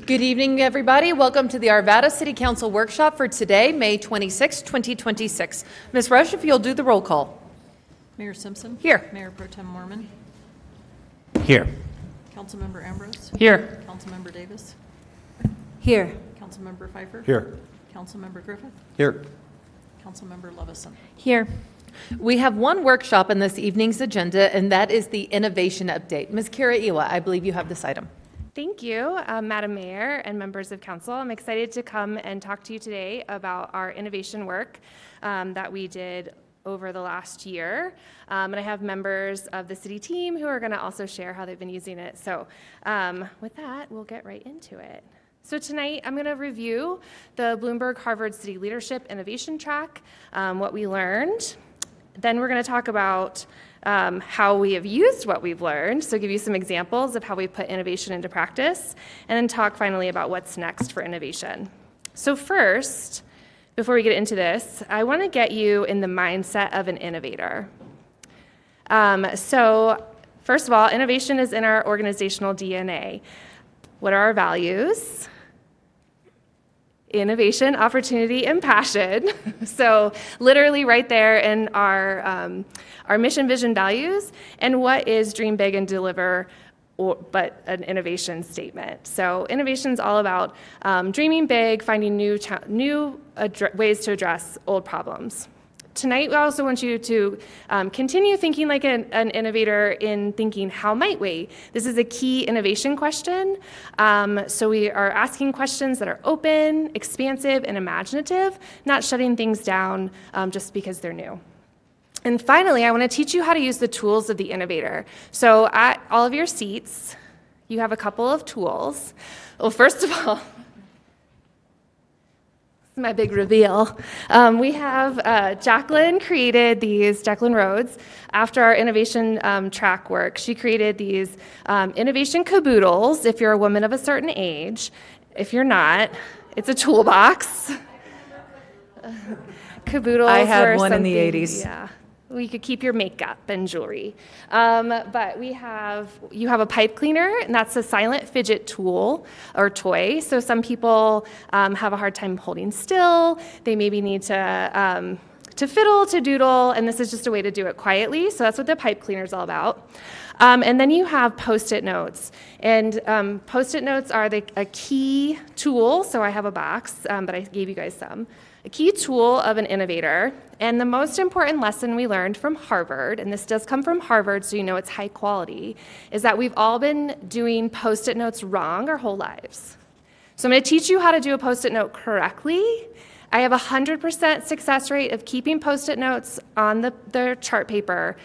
Good evening, everybody. Welcome to the Arvada City Council workshop for today, May 26, 2026. Ms. Rush, if you'll do the roll call. Mayor Simpson. Here. Mayor Pro Tem Mormon. Here. Councilmember Ambrose. Here. Councilmember Davis. Here. Councilmember Pfeiffer. Here. Councilmember Griffith. Here. Councilmember Levison. Here. We have one workshop in this evening's agenda, and that is the innovation update. Ms. Kara Iwa, I believe you have this item. Thank you, Madam Mayor and members of council. I'm excited to come and talk to you today about our innovation work that we did over the last year. And I have members of the city team who are going to also share how they've been using it. So with that, we'll get right into it. So tonight, I'm going to review the Bloomberg Harvard City Leadership Innovation Track, what we learned. Then we're going to talk about how we have used what we've learned, so give you some examples of how we put innovation into practice, and then talk finally about what's next for innovation. So first, before we get into this, I want to get you in the mindset of an innovator. So first of all, innovation is in our organizational DNA. What are our values? Innovation, opportunity, and passion. So literally right there in our mission, vision, values, and what is dream big and deliver, but an innovation statement. So innovation is all about dreaming big, finding new ways to address old problems. Tonight, we also want you to continue thinking like an innovator in thinking, how might we? This is a key innovation question. So we are asking questions that are open, expansive, and imaginative, not shutting things down just because they're new. And finally, I want to teach you how to use the tools of the innovator. So at all of your seats, you have a couple of tools. Well, first of all, my big reveal. We have Jacqueline Rhodes, after our innovation track work, she created these innovation caboodles, if you're a woman of a certain age. If you're not, it's a toolbox. Caboodles. I had one in the 80s. Yeah. We could keep your makeup and jewelry. But you have a pipe cleaner, and that's a silent fidget tool or toy. So some people have a hard time holding still. They maybe need to fiddle, to doodle, and this is just a way to do it quietly. So that's what the pipe cleaner is all about. And then you have Post-it notes. And Post-it notes are a key tool. So I have a box, but I gave you guys some. A key tool of an innovator, and the most important lesson we learned from Harvard, and this does come from Harvard so you know it's high quality, is that we've all been doing Post-it notes wrong our whole lives. So I'm going to teach you how to do a Post-it note correctly. I have a 100% success rate of keeping Post-it notes on the chart paper,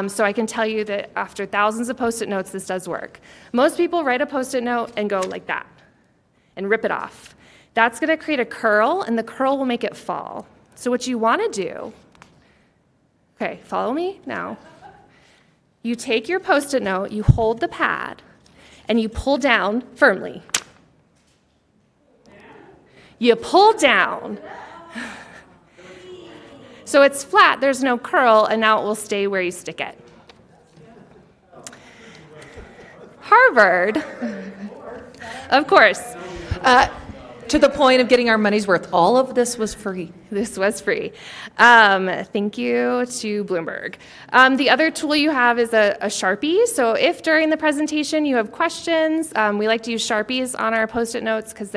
so I can tell you that after thousands of Post-it notes, this does work. Most people write a Post-it note and go like that and rip it off. That's going to create a curl, and the curl will make it fall. So what you want to do, okay, follow me now. You take your Post-it note, you hold the pad, and you pull down firmly. You pull down. So it's flat, there's no curl, and now it will stay where you stick it. Harvard, of course. To the point of getting our money's worth, all of this was free. This was free. Thank you to Bloomberg. The other tool you have is a Sharpie. So if during the presentation you have questions, we like to use Sharpies on our Post-it notes because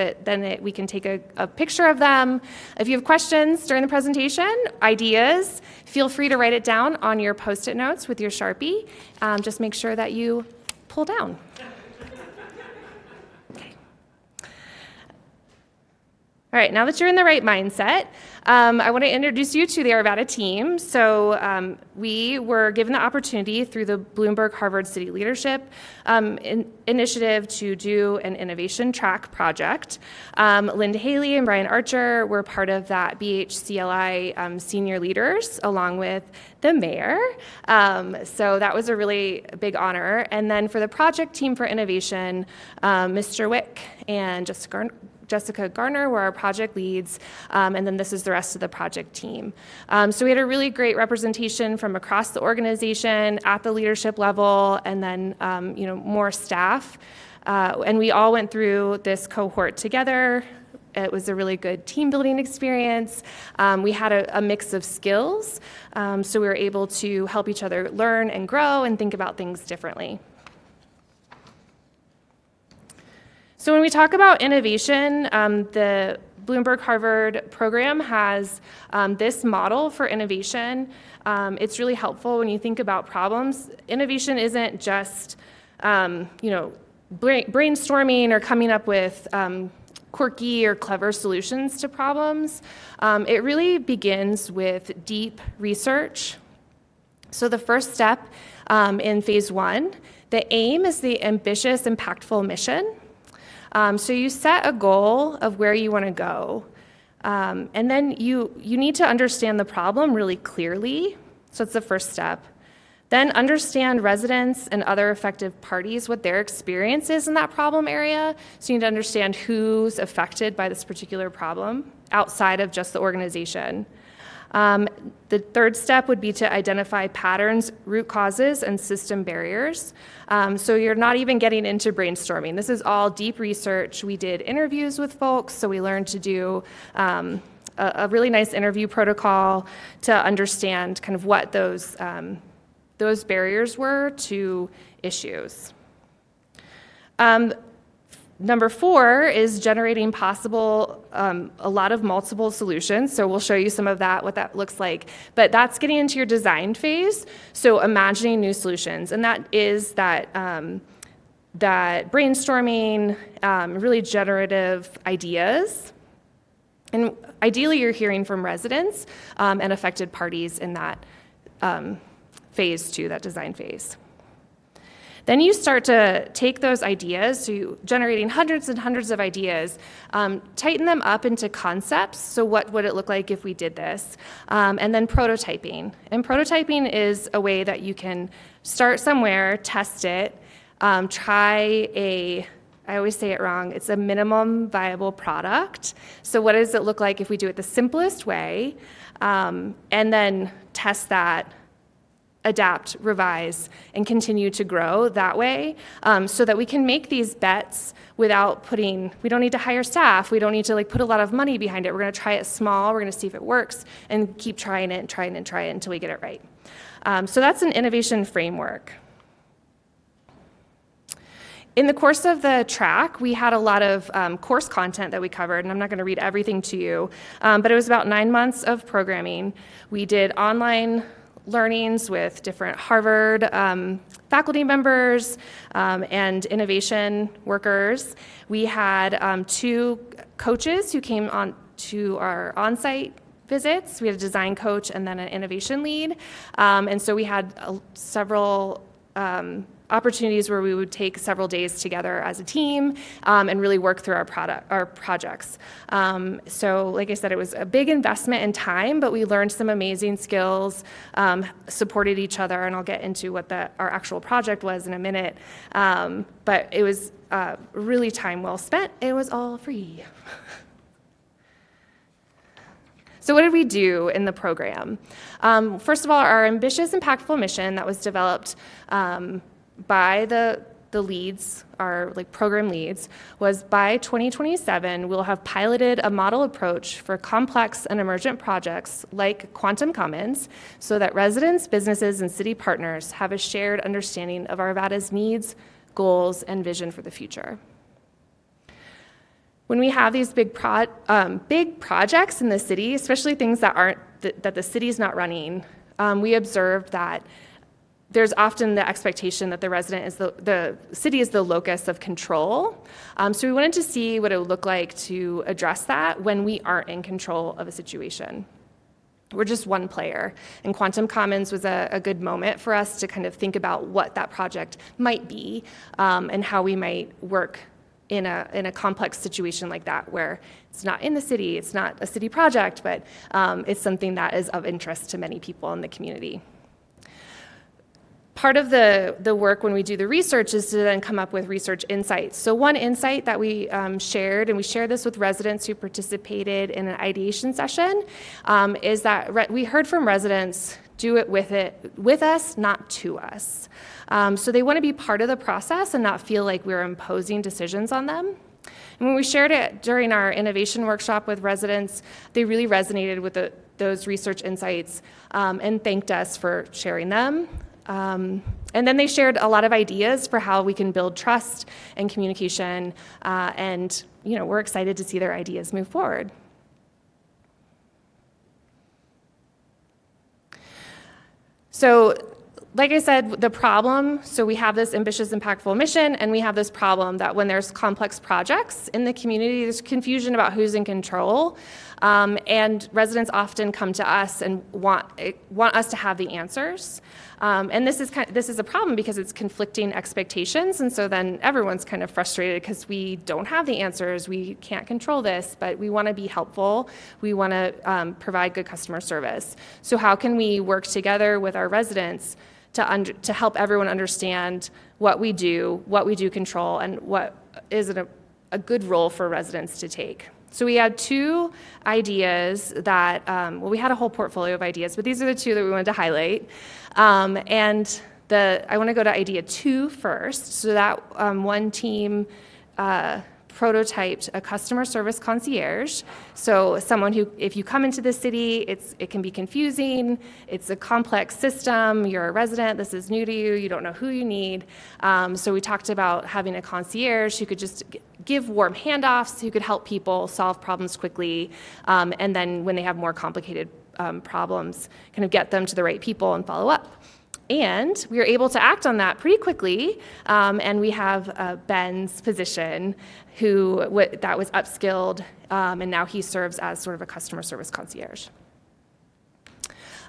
we can take a picture of them. If you have questions during the presentation, ideas, feel free to write it down on your Post-it notes with your Sharpie. Just make sure that you pull down. All right, now that you're in the right mindset, I want to introduce you to the Arvada team. So we were given the opportunity through the Bloomberg Harvard City Leadership Initiative to do an innovation track project. Linda Haley and Brian Archer were part of that BHCLI senior leaders along with the mayor. So that was a really big honor. And then for the project team for innovation, Mr. Wick and Jessica Jessica Garner were our project leads, and then this is the rest of the project team. So we had a really great representation from across the organization at the leadership level, and then more staff. And we all went through this cohort together. It was a really good team building experience. We had a mix of skills, so we were able to help each other learn and grow and think about things differently. So when we talk about innovation, the Bloomberg-Harvard program has this model for innovation. It's really helpful when you think about problems. Innovation isn't just brainstorming or coming up with quirky or clever solutions to problems. It really begins with deep research. So the first step in phase 1, the aim is the ambitious, impactful mission. So you set a goal of where you want to go. And then you need to understand the problem really clearly. So it's the first step. Then understand residents and other affected parties, what their experience is in that problem area. So you need to understand who's affected by this particular problem outside of just the organization. The third step would be to identify patterns, root causes, and system barriers. So you're not even getting into brainstorming. This is all deep research. We did interviews with folks, so we learned to do a really nice interview protocol to understand kind of what those barriers were to issues. Number 4 is generating a lot of multiple solutions. So we'll show you some of that, what that looks like. But that's getting into your design phase. So imagining new solutions. And that is that brainstorming, really generative ideas. And ideally, you're hearing from residents and affected parties in that phase 2, that design phase. Then you start to take those ideas, so you're generating hundreds and hundreds of ideas, tighten them up into concepts. So what would it look like if we did this? And then prototyping. And prototyping is a way that you can start somewhere, test it, I always say it wrong, it's a minimum viable product. So what does it look like if we do it the simplest way, and then test that, adapt, revise, and continue to grow that way, so that we can make these bets without we don't need to hire staff, we don't need to put a lot of money behind it. We're gonna try it small, we're gonna see if it works, and keep trying it and trying and try it until we get it right. So that's an innovation framework. In the course of the track, we had a lot of course content that we covered, and I'm not gonna read everything to you, but it was about 9 months of programming. We did online learnings with different Harvard faculty members and innovation workers. We had 2 coaches who came on to our on-site visits. We had a design coach and then an innovation lead. And so we had several opportunities where we would take several days together as a team and really work through our projects. So like I said, it was a big investment in time, but we learned some amazing skills, supported each other, and I'll get into what our actual project was in a minute. But it was really time well spent. It was all free. So what did we do in the program? First of all, our ambitious, impactful mission that was developed by the leads, our program leads, was by 2027, we'll have piloted a model approach for complex and emergent projects like Quantum Commons so that residents, businesses, and city partners have a shared understanding of Arvada's needs, goals, and vision for the future. When we have these big projects in the city, especially things that the city's not running, we observed that there's often the expectation that the city is the locus of control. So we wanted to see what it would look like to address that when we aren't in control of a situation. We're just one player, and Quantum Commons was a good moment for us to kind of think about what that project might be and how we might work in a complex situation like that, where it's not in the city, it's not a city project, but it's something that is of interest to many people in the community. part of the work when we do the research is to then come up with research insights. So one insight that we shared, and we shared this with residents who participated in an ideation session, is that we heard from residents, do it with us, not to us. So they want to be part of the process and not feel like we're imposing decisions on them. And when we shared it during our innovation workshop with residents, they really resonated with those research insights and thanked us for sharing them. And then they shared a lot of ideas for how we can build trust and communication, and we're excited to see their ideas move forward. So, like I said, the problem, so we have this ambitious, impactful mission, and we have this problem that when there's complex projects in the community, there's confusion about who's in control, and residents often come to us and want us to have the answers. And this is a problem because it's conflicting expectations, and so then everyone's kind of frustrated because we don't have the answers, we can't control this, but we want to be helpful, we want to provide good customer service. So how can we work together with our residents to help everyone understand what we do control, and what is a good role for residents to take? So we had two ideas that, we had a whole portfolio of ideas, but these are the two that we wanted to highlight. And I want to go to idea 2 first. So that one team prototyped a customer service concierge. So someone who, if you come into the city, it can be confusing. It's a complex system. You're a resident. This is new to you. You don't know who you need. So we talked about having a concierge who could just give warm handoffs, who could help people solve problems quickly, and then when they have more complicated problems, kind of get them to the right people and follow up. And we were able to act on that pretty quickly, and we have Ben's position, that was upskilled, and now he serves as sort of a customer service concierge.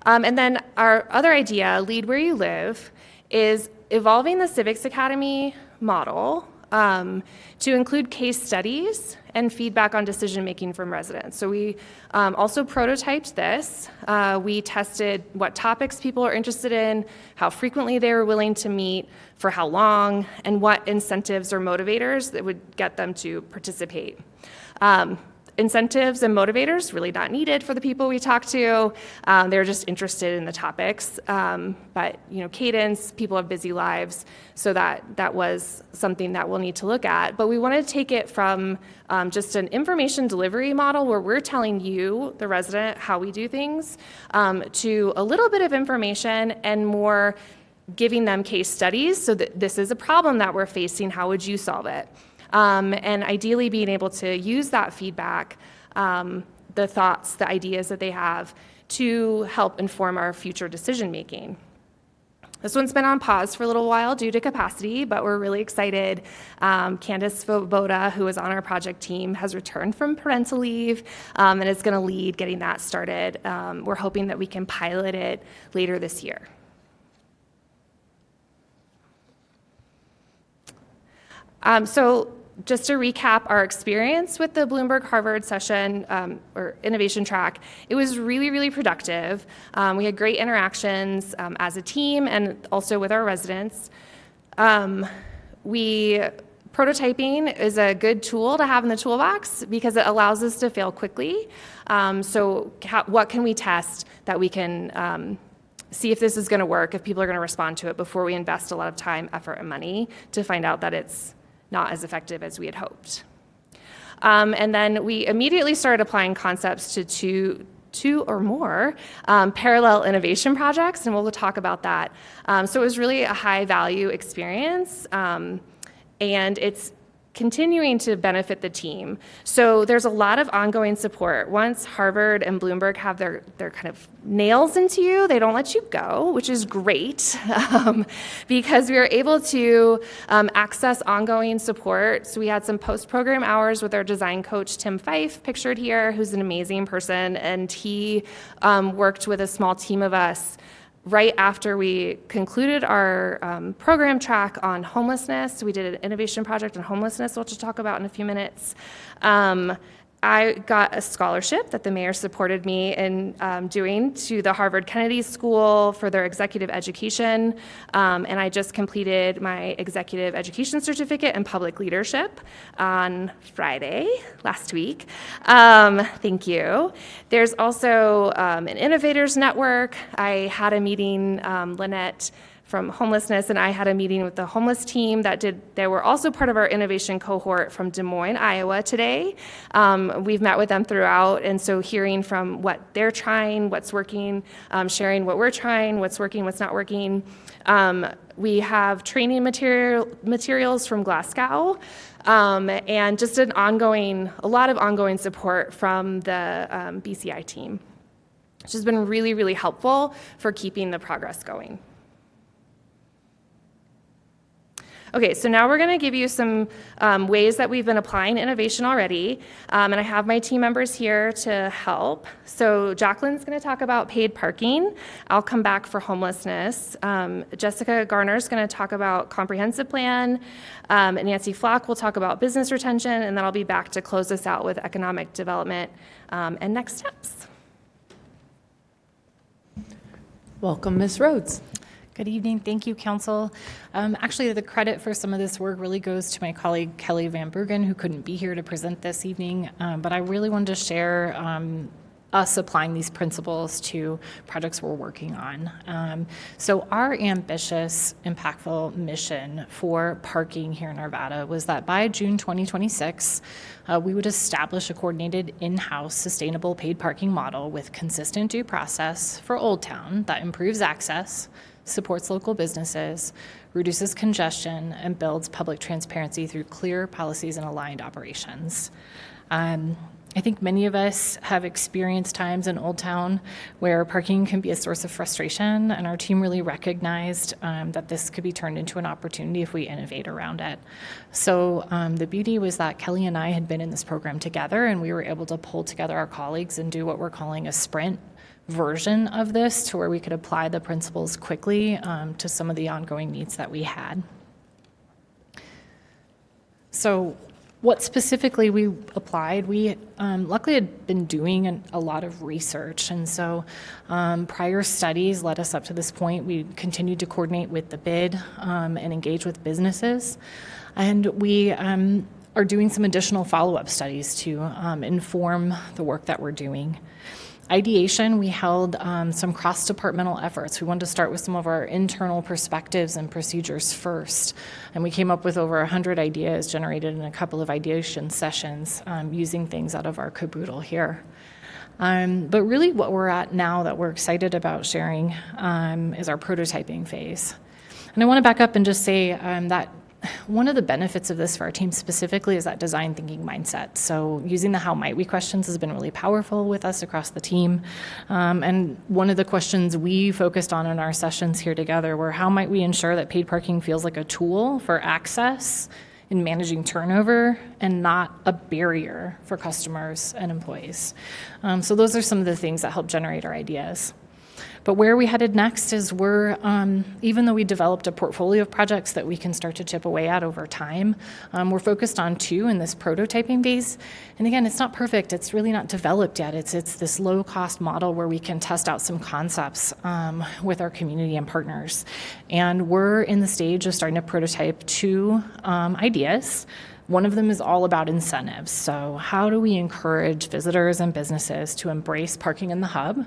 And then our other idea, Lead Where You Live, is evolving the Civics Academy model to include case studies and feedback on decision-making from residents. So we also prototyped this. We tested what topics people are interested in, how frequently they were willing to meet, for how long, and what incentives or motivators that would get them to participate. Incentives and motivators really not needed for the people we talked to. They're just interested in the topics. But cadence, people have busy lives, so that was something that we'll need to look at. But we want to take it from just an information delivery model where we're telling you, the resident, how we do things, to a little bit of information and more giving them case studies. So that this is a problem that we're facing. How would you solve it? And ideally being able to use that feedback, the thoughts, the ideas that they have, to help inform our future decision-making. This one's been on pause for a little while due to capacity, but we're really excited. Candace Svoboda, who is on our project team, has returned from parental leave and is going to lead getting that started. We're hoping that we can pilot it later this year. So just to recap our experience with the Bloomberg-Harvard session or innovation track, it was really, really productive. We had great interactions as a team and also with our residents. Prototyping is a good tool to have in the toolbox because it allows us to fail quickly. What can we test that we can see if this is going to work, if people are going to respond to it before we invest a lot of time, effort, and money to find out that it's not as effective as we had hoped. And then we immediately started applying concepts to two or more parallel innovation projects, and we'll talk about that. So it was really a high-value experience, and it's continuing to benefit the team. So there's a lot of ongoing support. Once Harvard and Bloomberg have their kind of nails into you, they don't let you go, which is great because we were able to access ongoing support. So we had some post-program hours with our design coach, Tim Fife, pictured here, who's an amazing person, and he worked with a small team of us right after we concluded our program track on homelessness. We did an innovation project on homelessness, which we'll talk about in a few minutes. I got a scholarship that the mayor supported me in doing to the Harvard Kennedy School for their executive education, and I just completed my executive education certificate in public leadership on Friday last week. Thank you. There's also an Innovators Network. I had a meeting, Lynette from homelessness, and I had a meeting with the homeless team they were also part of our innovation cohort from Des Moines, Iowa today. We've met with them throughout, and so hearing from what they're trying, what's working, sharing what we're trying, what's working, what's not working. We have training materials from Glasgow, and just a lot of ongoing support from the BCI team, which has been really, really helpful for keeping the progress going. Okay, so now we're going to give you some ways that we've been applying innovation already, and I have my team members here to help. So Jacqueline's going to talk about paid parking. I'll come back for homelessness. Jessica Garner's going to talk about comprehensive plan, and Nancy Flock will talk about business retention, and then I'll be back to close this out with economic development and next steps. Welcome, Ms. Rhodes. Good evening. Thank you, Council. Actually, the credit for some of this work really goes to my colleague, Kelly Van Bruggen, who couldn't be here to present this evening. But I really wanted to share us applying these principles to projects we're working on. So our ambitious, impactful mission for parking here in Arvada was that by June 2026, we would establish a coordinated in-house sustainable paid parking model with consistent due process for Old Town that improves access, supports local businesses, reduces congestion, and builds public transparency through clear policies and aligned operations. I think many of us have experienced times in Old Town where parking can be a source of frustration, and our team really recognized that this could be turned into an opportunity if we innovate around it. So the beauty was that Kelly and I had been in this program together, and we were able to pull together our colleagues and do what we're calling a sprint version of this to where we could apply the principles quickly to some of the ongoing needs that we had. So what specifically we applied, we luckily had been doing a lot of research, and so prior studies led us up to this point. We continued to coordinate with the bid and engage with businesses, and we are doing some additional follow-up studies to inform the work that we're doing. Ideation, we held some cross-departmental efforts. We wanted to start with some of our internal perspectives and procedures first, and we came up with over 100 ideas generated in a couple of ideation sessions using things out of our caboodle here. But really what we're at now that we're excited about sharing is our prototyping phase. And I want to back up and just say that one of the benefits of this for our team specifically is that design thinking mindset. So using the how might we questions has been really powerful with us across the team. And one of the questions we focused on in our sessions here together were how might we ensure that paid parking feels like a tool for access in managing turnover and not a barrier for customers and employees. So those are some of the things that help generate our ideas. But where we headed next is even though we developed a portfolio of projects that we can start to chip away at over time, we're focused on 2 in this prototyping phase. And again, it's not perfect. It's really not developed yet. It's this low-cost model where we can test out some concepts with our community and partners. And we're in the stage of starting to prototype 2 ideas. One of them is all about incentives. So how do we encourage visitors and businesses to embrace parking in the hub?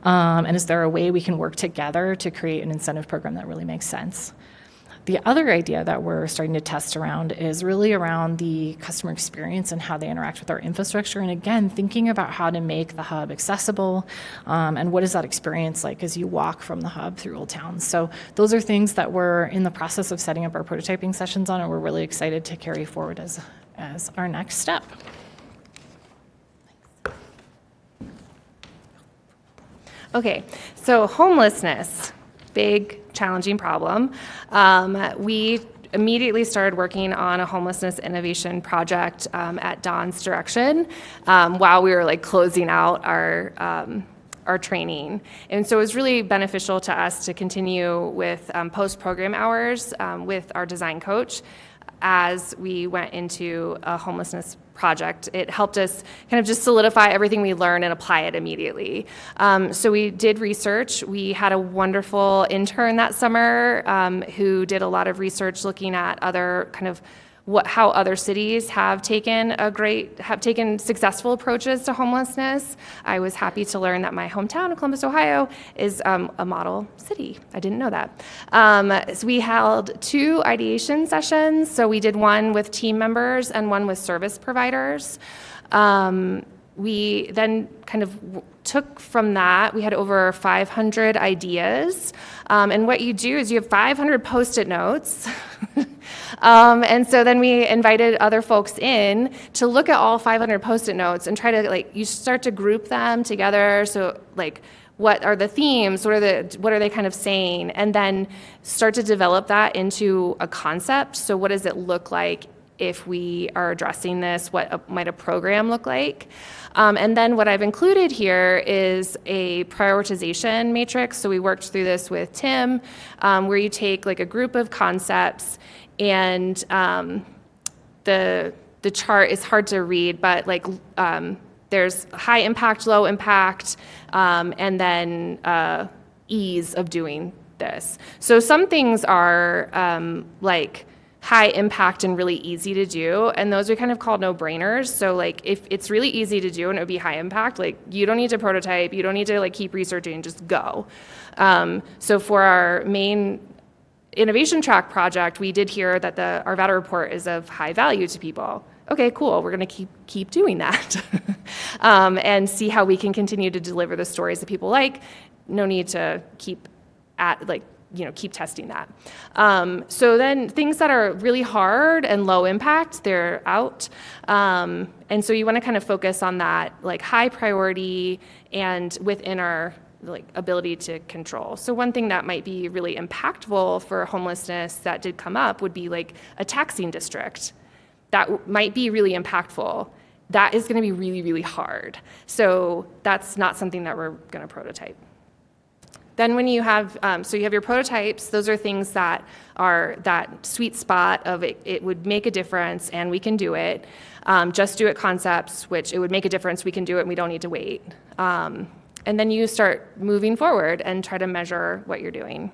And is there a way we can work together to create an incentive program that really makes sense? The other idea that we're starting to test around is really around the customer experience and how they interact with our infrastructure. And again, thinking about how to make the hub accessible and what is that experience like as you walk from the hub through Old Town. So those are things that we're in the process of setting up our prototyping sessions on, and we're really excited to carry forward as our next step. Okay, so homelessness, big, challenging problem. We immediately started working on a homelessness innovation project at Dawn's direction while we were closing out our training. And so it was really beneficial to us to continue with post-program hours with our design coach as we went into a homelessness project. It helped us kind of just solidify everything we learned and apply it immediately. So we did research. We had a wonderful intern that summer who did a lot of research looking at other kind of how other cities have taken successful approaches to homelessness. I was happy to learn that my hometown of Columbus, Ohio, is a model city. I didn't know that. So we held 2 ideation sessions. So we did one with team members and one with service providers. We then kind of took from that, we had over 500 ideas. And what you do is you have 500 Post-it notes. And so then we invited other folks in to look at all 500 Post-it notes and try to, you start to group them together. So, what are the themes? What are they kind of saying? And then start to develop that into a concept. So what does it look like if we are addressing this? What might a program look like? And then what I've included here is a prioritization matrix. So we worked through this with Tim, where you take a group of concepts, and the chart is hard to read, but there's high impact, low impact, and then ease of doing this. So some things are high impact and really easy to do, and those are kind of called no-brainers. So if it's really easy to do and it would be high impact, you don't need to prototype, you don't need to keep researching, just go. So for our main innovation track project, we did hear that the Arvada report is of high value to people. Okay, cool, we're gonna keep doing that. And see how we can continue to deliver the stories that people like. No need to keep testing that. So then things that are really hard and low impact, they're out. And so you want to kind of focus on that high priority and within our ability to control. So one thing that might be really impactful for homelessness that did come up would be a taxing district. That might be really impactful. That is going to be really, really hard. So that's not something that we're going to prototype. Then when you have, you have your prototypes, those are things that are that sweet spot of it would make a difference and we can do it. Just do it concepts, which it would make a difference, we can do it and we don't need to wait. And then you start moving forward and try to measure what you're doing.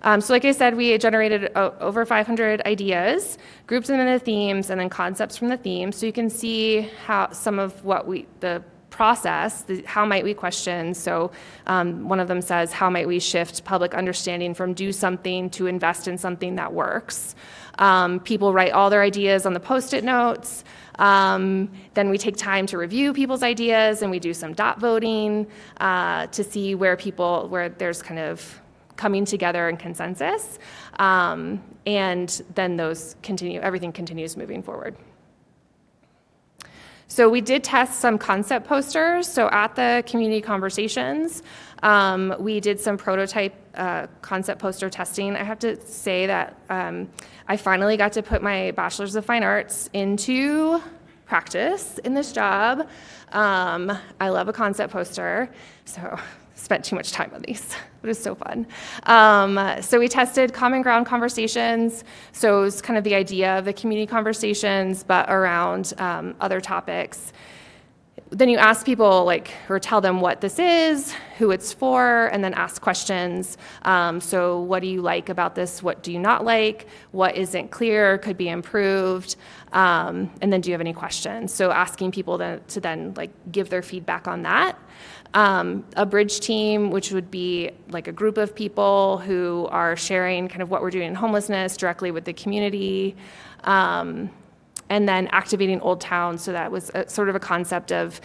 So like I said, we generated over 500 ideas, grouped them into themes, and then concepts from the themes. So you can see how some of what the process, how might we question. So one of them says, how might we shift public understanding from do something to invest in something that works? People write all their ideas on the Post-it notes. Then we take time to review people's ideas, and we do some dot voting to see where there's kind of coming together in consensus. And then everything continues moving forward. So we did test some concept posters. So at the community conversations, we did some prototype concept poster testing. I have to say that I finally got to put my Bachelor's of Fine Arts into practice in this job. I love a concept poster, so spent too much time on these. It was so fun. So we tested common ground conversations. So it was kind of the idea of the community conversations, but around other topics. Then you ask people or tell them what this is, who it's for, and then ask questions. So what do you like about this? What do you not like? What isn't clear, could be improved? And then do you have any questions? So asking people to then give their feedback on that. A bridge team, which would be a group of people who are sharing kind of what we're doing in homelessness directly with the community. And then activating Old Town, so that was sort of a concept of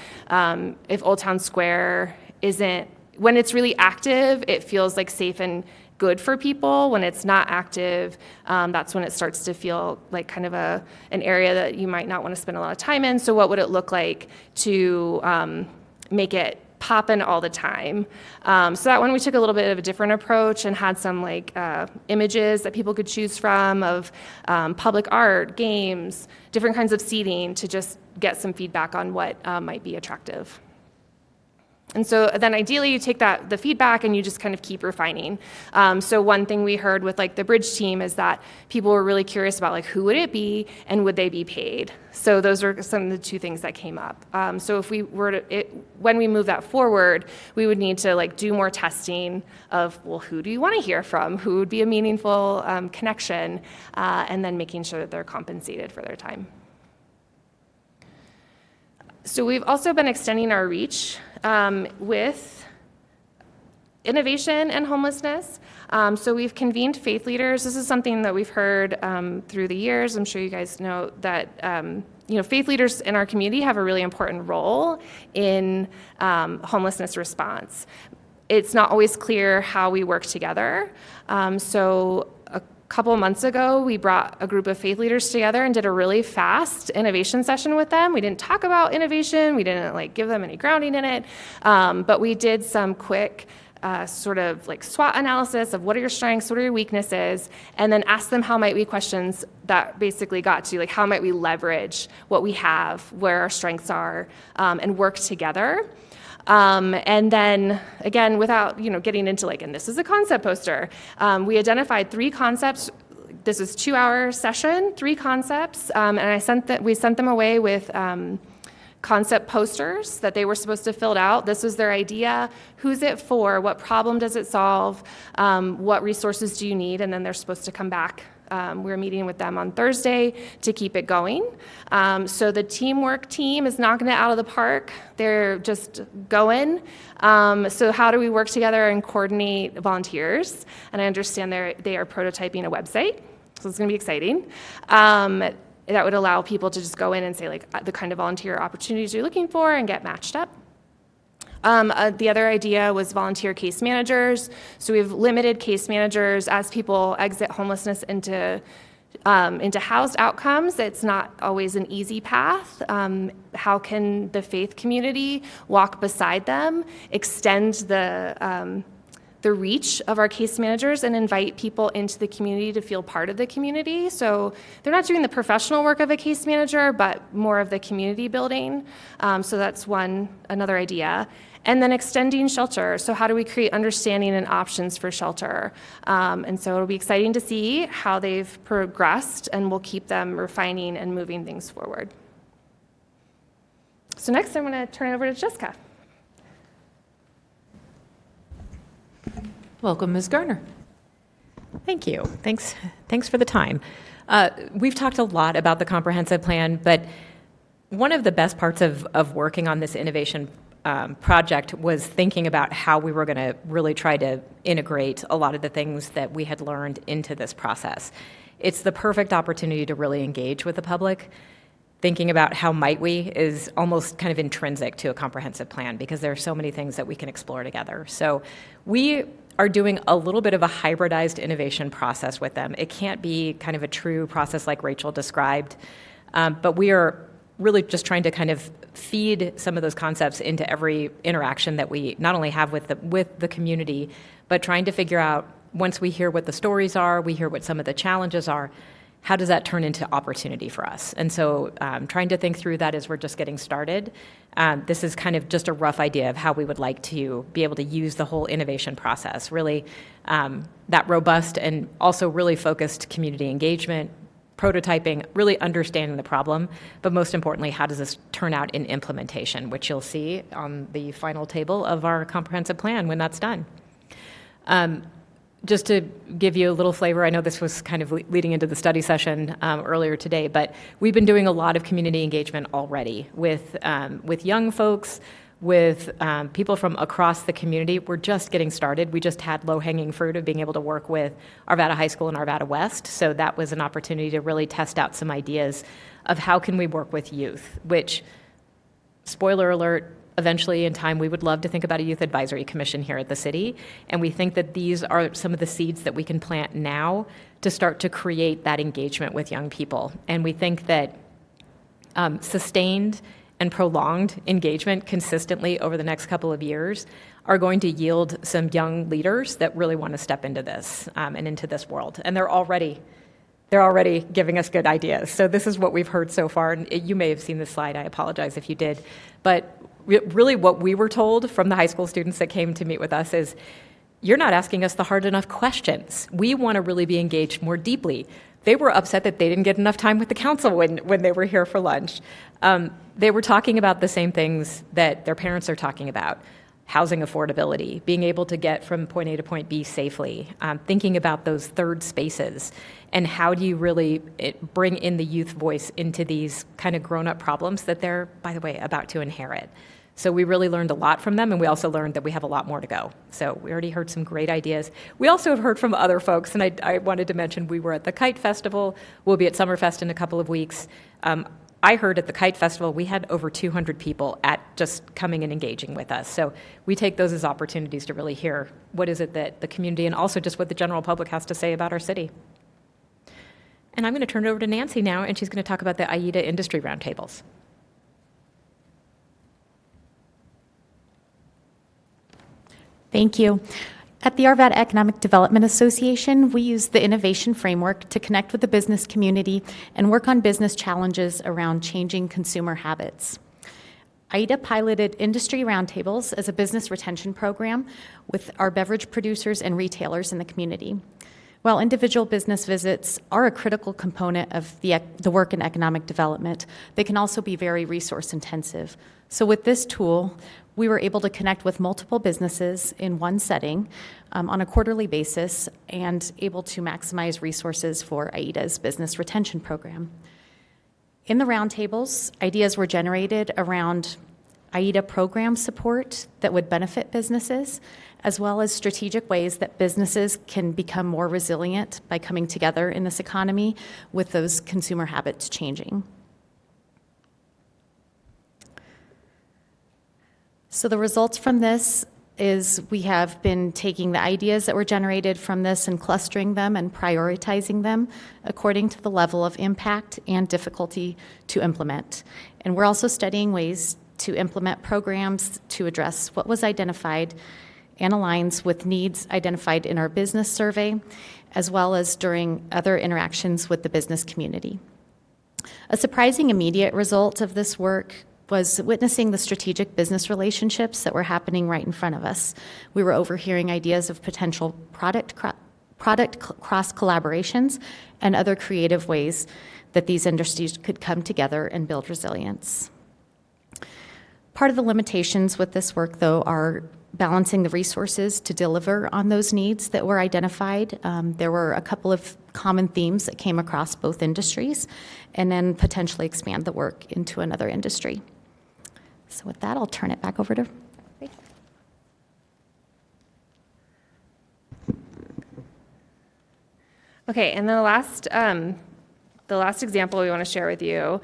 if Old Town Square when it's really active, it feels safe and good for people. When it's not active, that's when it starts to feel like kind of an area that you might not want to spend a lot of time in. So what would it look like to make it popping all the time? So that one we took a little bit of a different approach and had some images that people could choose from of public art, games, different kinds of seating to just get some feedback on what might be attractive. And so then ideally you take the feedback and you just kind of keep refining. So one thing we heard with like the bridge team is that people were really curious about like who would it be and would they be paid? So those are some of the two things that came up. So if we were to, when we move that forward, we would need to like do more testing of, well, who do you want to hear from? Who would be a meaningful connection? And then making sure that they're compensated for their time. So we've also been extending our reach with innovation and homelessness. So we've convened faith leaders. This is something that we've heard through the years. I'm sure you guys know that faith leaders in our community have a really important role in homelessness response. It's not always clear how we work together. So a couple months ago, we brought a group of faith leaders together and did a really fast innovation session with them. We didn't talk about innovation. We didn't like give them any grounding in it. But we did some quick sort of like SWOT analysis of what are your strengths, what are your weaknesses, and then ask them how might we questions that basically got to like how might we leverage what we have, where our strengths are, and work together. And then again, without getting into like, and this is a concept poster, we identified 3 concepts. This is 2-hour session, 3 concepts, and we sent them away with concept posters that they were supposed to fill out. This was their idea. Who's it for? What problem does it solve? What resources do you need? And then they're supposed to come back. We're meeting with them on Thursday to keep it going. So the teamwork team is knocking it out of the park. They're just going. So how do we work together and coordinate volunteers? And I understand they are prototyping a website, so it's going to be exciting. That would allow people to just go in and say like the kind of volunteer opportunities you're looking for and get matched up. The other idea was volunteer case managers. So we've limited case managers as people exit homelessness into housed outcomes. It's not always an easy path. How can the faith community walk beside them, extend the reach of our case managers and invite people into the community to feel part of the community? So they're not doing the professional work of a case manager, but more of the community building. So that's another idea. And then extending shelter. So how do we create understanding and options for shelter? And so it'll be exciting to see how they've progressed, and we'll keep them refining and moving things forward. So next I'm going to turn it over to Jessica. Welcome, Ms. Garner. Thank you. Thanks for the time. We've talked a lot about the comprehensive plan, but one of the best parts of working on this innovation project was thinking about how we were going to really try to integrate a lot of the things that we had learned into this process. It's the perfect opportunity to really engage with the public. Thinking about how might we is almost kind of intrinsic to a comprehensive plan because there are so many things that we can explore together. So we are doing a little bit of a hybridized innovation process with them. It can't be kind of a true process like Rachel described, but we are really just trying to kind of feed some of those concepts into every interaction that we not only have with the community, but trying to figure out, once we hear what the stories are, we hear what some of the challenges are, how does that turn into opportunity for us? And so trying to think through that as we're just getting started. This is kind of just a rough idea of how we would like to be able to use the whole innovation process, really that robust and also really focused community engagement, prototyping, really understanding the problem, but most importantly, how does this turn out in implementation, which you'll see on the final table of our comprehensive plan when that's done. Just to give you a little flavor, I know this was kind of leading into the study session earlier today, but we've been doing a lot of community engagement already with young folks, with people from across the community. We're just getting started. We just had low-hanging fruit of being able to work with Arvada High School and Arvada West, so that was an opportunity to really test out some ideas of how can we work with youth, which, spoiler alert, eventually in time we would love to think about a youth advisory commission here at the city, and we think that these are some of the seeds that we can plant now to start to create that engagement with young people. And we think that sustained and prolonged engagement consistently over the next couple of years are going to yield some young leaders that really want to step into this and into this world. And they're already they're already giving us good ideas. So this is what we've heard so far, and you may have seen this slide. I apologize if you did. But really what we were told from the high school students that came to meet with us is, you're not asking us the hard enough questions. We want to really be engaged more deeply. They were upset that they didn't get enough time with the council when they were here for lunch. They were talking about the same things that their parents are talking about: housing affordability, being able to get from point A to point B safely, thinking about those third spaces, and how do you really bring in the youth voice into these kind of grown-up problems that they're, by the way, about to inherit. So we really learned a lot from them, and we also learned that we have a lot more to go. So we already heard some great ideas. We also have heard from other folks, and I wanted to mention we were at the Kite Festival. We'll be at Summerfest in a couple of weeks. I heard at the Kite Festival we had over 200 people at just coming and engaging with us. So we take those as opportunities to really hear what is it that the community and also just what the general public has to say about our city. And I'm going to turn it over to Nancy now, and she's going to talk about the AIDA industry roundtables. Thank you. At the Arvada Economic Development Association, we use the innovation framework to connect with the business community and work on business challenges around changing consumer habits. AIDA piloted industry roundtables as a business retention program with our beverage producers and retailers in the community. While individual business visits are a critical component of the work in economic development, they can also be very resource intensive. So with this tool, we were able to connect with multiple businesses in one setting on a quarterly basis and able to maximize resources for AIDA's business retention program. In the roundtables, ideas were generated around AIDA program support that would benefit businesses, as well as strategic ways that businesses can become more resilient by coming together in this economy with those consumer habits changing. So the results from this is we have been taking the ideas that were generated from this and clustering them and prioritizing them according to the level of impact and difficulty to implement. And we're also studying ways to implement programs to address what was identified and aligns with needs identified in our business survey, as well as during other interactions with the business community. A surprising immediate result of this work was witnessing the strategic business relationships that were happening right in front of us. We were overhearing ideas of potential product cross collaborations and other creative ways that these industries could come together and build resilience. Part of the limitations with this work, though, are balancing the resources to deliver on those needs that were identified. There were a couple of common themes that came across both industries, and then potentially expand the work into another industry. So with that, I'll turn it back over to Ray. Okay, and the last example we want to share with you,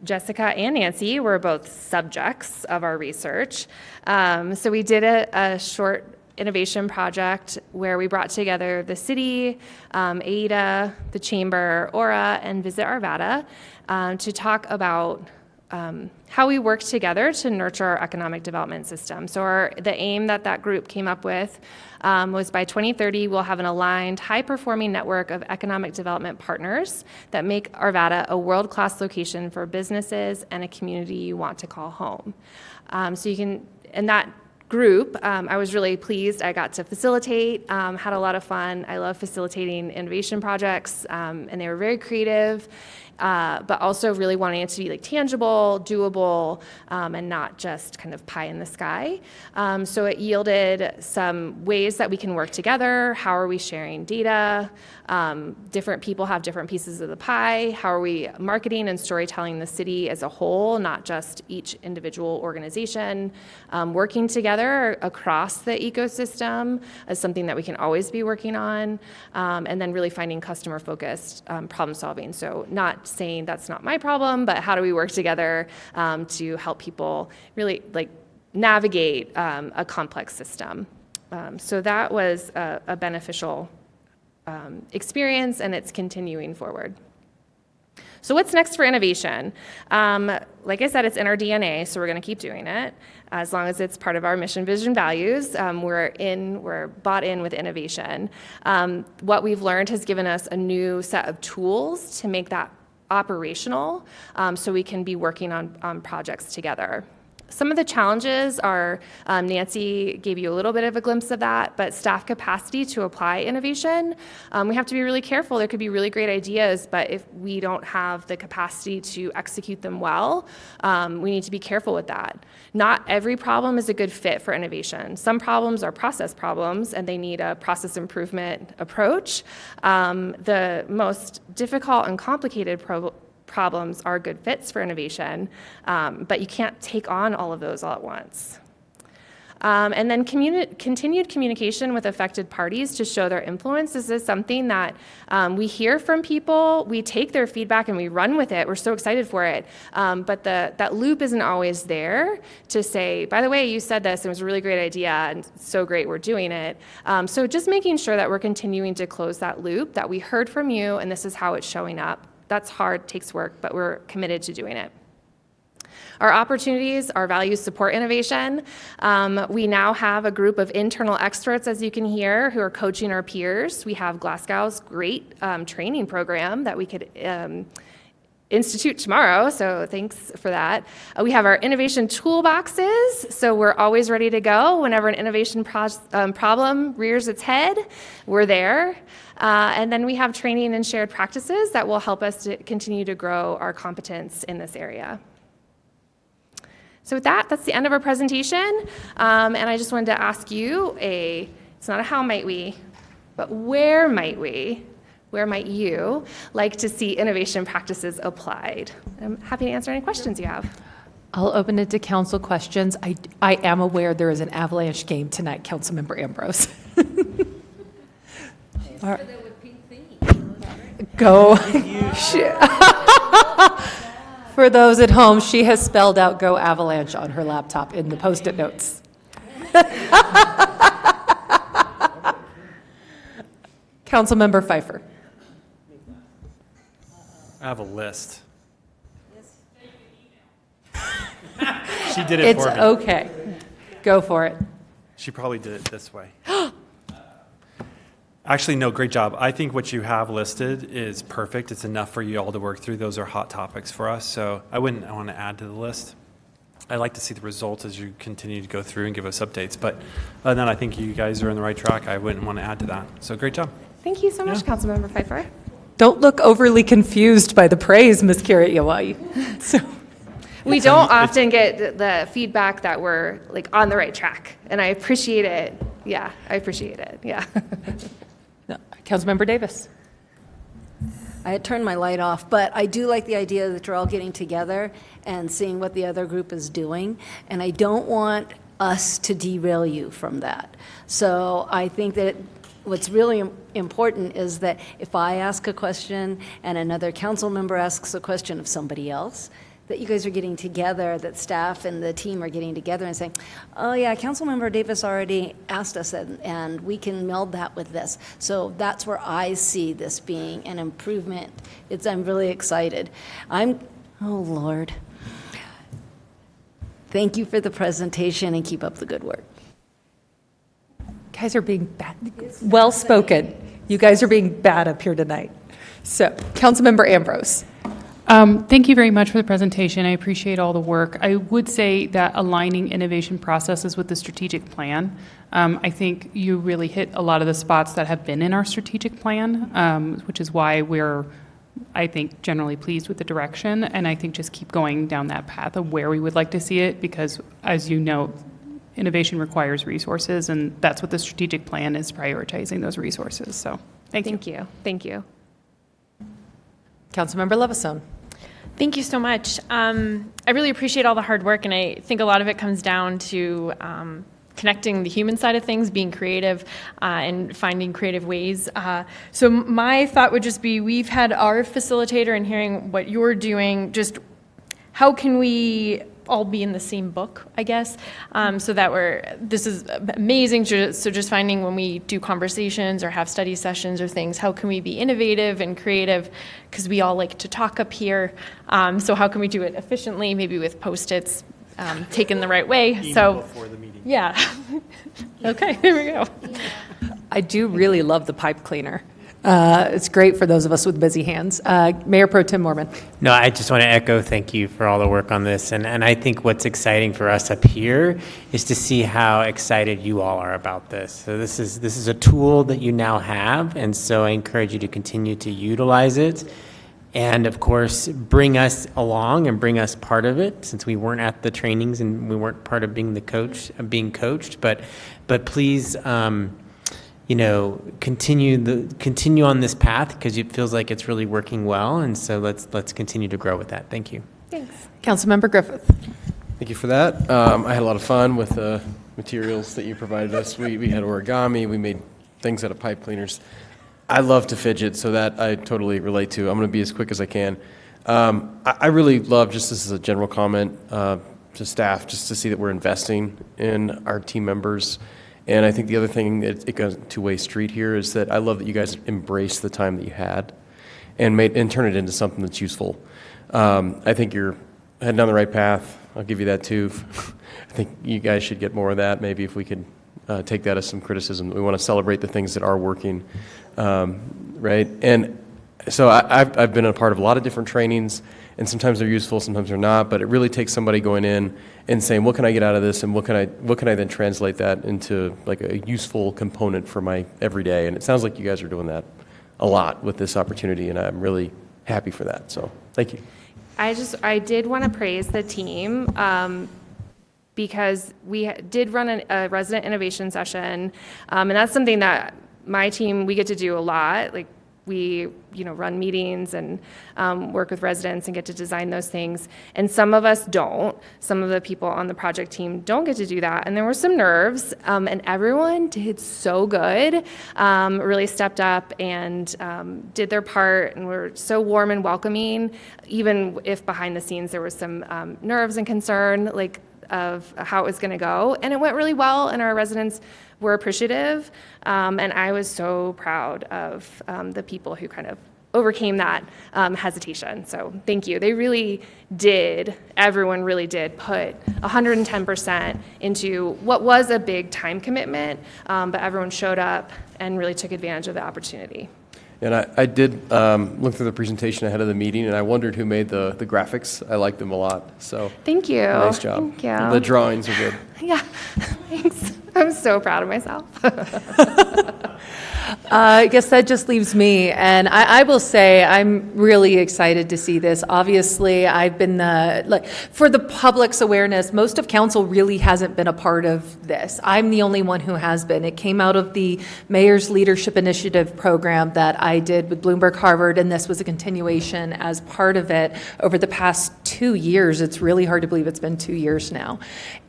Jessica and Nancy were both subjects of our research. So we did a short innovation project where we brought together the city, AIDA, the chamber, Aura, and Visit Arvada to talk about how we work together to nurture our economic development system. So the aim that group came up with was by 2030, we'll have an aligned, high-performing network of economic development partners that make Arvada a world-class location for businesses and a community you want to call home. So you can, in that group, I was really pleased. I got to facilitate, had a lot of fun. I love facilitating innovation projects, and they were very creative. But also really wanting it to be like tangible, doable, and not just kind of pie in the sky. So it yielded some ways that we can work together. How are we sharing data? Different people have different pieces of the pie. How are we marketing and storytelling the city as a whole, not just each individual organization? Working together across the ecosystem is something that we can always be working on. And then really finding customer-focused problem solving. So not saying that's not my problem, but how do we work together to help people really like navigate a complex system. So that was a beneficial experience, and it's continuing forward. So what's next for innovation? Like I said, it's in our DNA, so we're going to keep doing it as long as it's part of our mission, vision, values. We're bought in with innovation. What we've learned has given us a new set of tools to make that operational, so we can be working on projects together. Some of the challenges are, Nancy gave you a little bit of a glimpse of that, but staff capacity to apply innovation. We have to be really careful. There could be really great ideas, but if we don't have the capacity to execute them well, we need to be careful with that. Not every problem is a good fit for innovation. Some problems are process problems, and they need a process improvement approach. The most difficult and complicated problems are good fits for innovation, but you can't take on all of those all at once. And then continued communication with affected parties to show their influence. This is something that we hear from people, we take their feedback and we run with it. We're so excited for it. But that loop isn't always there to say, by the way, you said this, it was a really great idea, and it's so great we're doing it. So just making sure that we're continuing to close that loop, that we heard from you and this is how it's showing up. That's hard, takes work, but we're committed to doing it. Our opportunities, our values support innovation. We now have a group of internal experts, as you can hear, who are coaching our peers. We have Glasgow's great training program that we could institute tomorrow, so thanks for that. We have our innovation toolboxes, so we're always ready to go. Whenever an innovation problem rears its head, we're there. And then we have training and shared practices that will help us to continue to grow our competence in this area. So with that, that's the end of our presentation. And I just wanted to ask you it's not a how might we, but where might you like to see innovation practices applied? I'm happy to answer any questions you have. I'll open it to council questions. I am aware there is an Avalanche game tonight, Councilmember Ambrose. All right. Go. For those at home, she has spelled out Go Avalanche on her laptop in the Post-it notes. Councilmember Pfeiffer. I have a list. She did it for me. It's okay. Go for it. She probably did it this way. Actually, no, great job. I think what you have listed is perfect. It's enough for you all to work through. Those are hot topics for us, so I wouldn't want to add to the list. I'd like to see the results as you continue to go through and give us updates, but other than that, I think you guys are on the right track. I wouldn't want to add to that, so great job. Thank you so much, Councilmember Pfeiffer. Don't look overly confused by the praise, Ms. Kiriawai. So. We don't often get the feedback that we're like on the right track, and I appreciate it. Yeah, I appreciate it. Yeah. No. Councilmember Davis. I had turned my light off, but I do like the idea that you're all getting together and seeing what the other group is doing, and I don't want us to derail you from that. So I think that what's really important is that if I ask a question and another council member asks a question of somebody else, that you guys are getting together, that staff and the team are getting together and saying, oh yeah, Councilmember Davis already asked us that, and we can meld that with this. So that's where I see this being an improvement. I'm really excited. Oh Lord. Thank you for the presentation and keep up the good work. Guys are being bad, well spoken. You guys are being bad up here tonight. So, Councilmember Ambrose. Thank you very much for the presentation. I appreciate all the work. I would say that aligning innovation processes with the strategic plan, I think you really hit a lot of the spots that have been in our strategic plan, which is why we're, I think, generally pleased with the direction. And I think just keep going down that path of where we would like to see it, because as you know, innovation requires resources, and that's what the strategic plan is, prioritizing those resources. So thank you. Thank you. Councilmember Levison. Thank you so much. I really appreciate all the hard work, and I think a lot of it comes down to connecting the human side of things, being creative, and finding creative ways. So my thought would just be, we've had our facilitator and hearing what you're doing, just how can we all be in the same book, I guess, so that this is amazing. So just finding when we do conversations or have study sessions or things, how can we be innovative and creative? Because we all like to talk up here. So how can we do it efficiently, maybe with Post-its taken the right way? Before the meeting. Yeah. Okay, there we go. I do really love the pipe cleaner. It's great for those of us with busy hands. Mayor Pro Tem Mormon. No, I just want to echo thank you for all the work on this. And I think what's exciting for us up here is to see how excited you all are about this. So this is a tool that you now have, and so I encourage you to continue to utilize it. And of course, bring us along and bring us part of it, since we weren't at the trainings and we weren't part of being being coached. But please, continue on this path, because it feels like it's really working well. And so let's continue to grow with that. Thank you. Thanks. Councilmember Griffith. Thank you for that. I had a lot of fun with the materials that you provided us. We had origami. We made things out of pipe cleaners. I love to fidget, so that I totally relate to. I'm going to be as quick as I can. I really love, just this is a general comment to staff, just to see that we're investing in our team members. And I think the other thing, it goes a two-way street here, is that I love that you guys embrace the time that you had and turn it into something that's useful. I think you're heading down the right path. I'll give you that too. I think you guys should get more of that. Maybe if we could take that as some criticism. We want to celebrate the things that are working, right? And so I've been a part of a lot of different trainings, and sometimes they're useful, sometimes they're not. But it really takes somebody going in and saying, "What can I get out of this?" And what can I then translate that into like a useful component for my everyday? And it sounds like you guys are doing that a lot with this opportunity, and I'm really happy for that. So thank you. I did want to praise the team. Because we did run a resident innovation session, and that's something that my team, we get to do a lot. Like we, run meetings and work with residents and get to design those things. And some of us don't. Some of the people on the project team don't get to do that. And there were some nerves, and everyone did so good, really stepped up and did their part, and were so warm and welcoming, even if behind the scenes there was some nerves and concern, of how it was going to go. And it went really well, and our residents were appreciative. And I was so proud of the people who kind of overcame that hesitation. So thank you. They really did, everyone really did put 110% into what was a big time commitment, but everyone showed up and really took advantage of the opportunity. And I did look through the presentation ahead of the meeting, and I wondered who made the graphics. I liked them a lot. So thank you. Nice job. Thank you. The drawings are good. Yeah, thanks. I'm so proud of myself. I guess that just leaves me, and I will say I'm really excited to see this. Obviously, I've been for the public's awareness, most of council really hasn't been a part of this. I'm the only one who has been. It came out of the Mayor's Leadership Initiative program that I did with Bloomberg Harvard, and this was a continuation as part of it over the past 2 years. It's really hard to believe it's been 2 years now.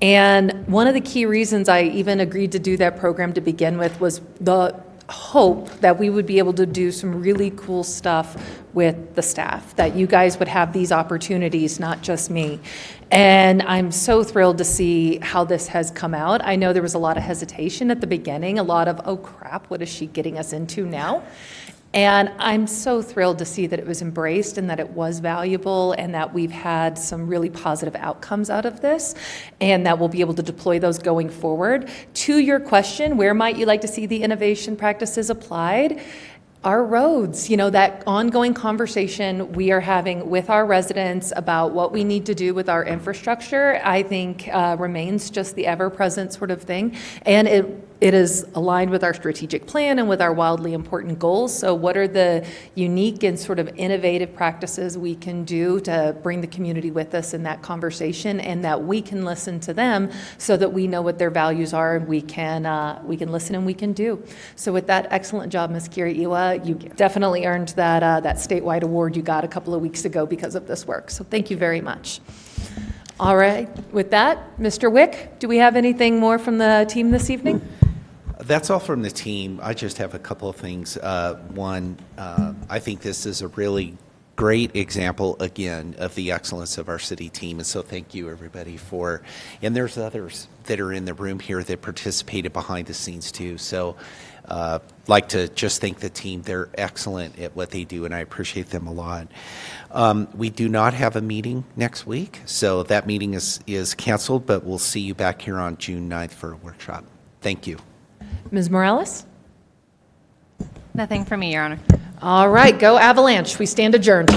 And one of the key reasons I even agreed to do that program to begin with was the hope that we would be able to do some really cool stuff with the staff, that you guys would have these opportunities, not just me. And I'm so thrilled to see how this has come out. I know there was a lot of hesitation at the beginning, a lot of, oh crap, what is she getting us into now? And I'm so thrilled to see that it was embraced and that it was valuable, and that we've had some really positive outcomes out of this, and that we'll be able to deploy those going forward. To your question, where might you like to see the innovation practices applied? Our roads, that ongoing conversation we are having with our residents about what we need to do with our infrastructure, I think remains just the ever-present sort of thing. And it is aligned with our strategic plan and with our wildly important goals. So what are the unique and sort of innovative practices we can do to bring the community with us in that conversation, and that we can listen to them so that we know what their values are, and we can listen and we can do. So with that, excellent job, Ms. Kiri-Iwa. You definitely earned that statewide award you got a couple of weeks ago because of this work. So thank you very much. All right, with that, Mr. Wick, do we have anything more from the team this evening? That's all from the team. I just have a couple of things. One, I think this is a really great example, again, of the excellence of our city team. And so thank you, everybody, for, and there's others that are in the room here that participated behind the scenes, too. So like to just thank the team. They're excellent at what they do, and I appreciate them a lot. We do not have a meeting next week, so that meeting is canceled, but we'll see you back here on June 9th for a workshop. Thank you. Ms. Morales? Nothing for me, Your Honor. All right, go Avalanche. We stand adjourned.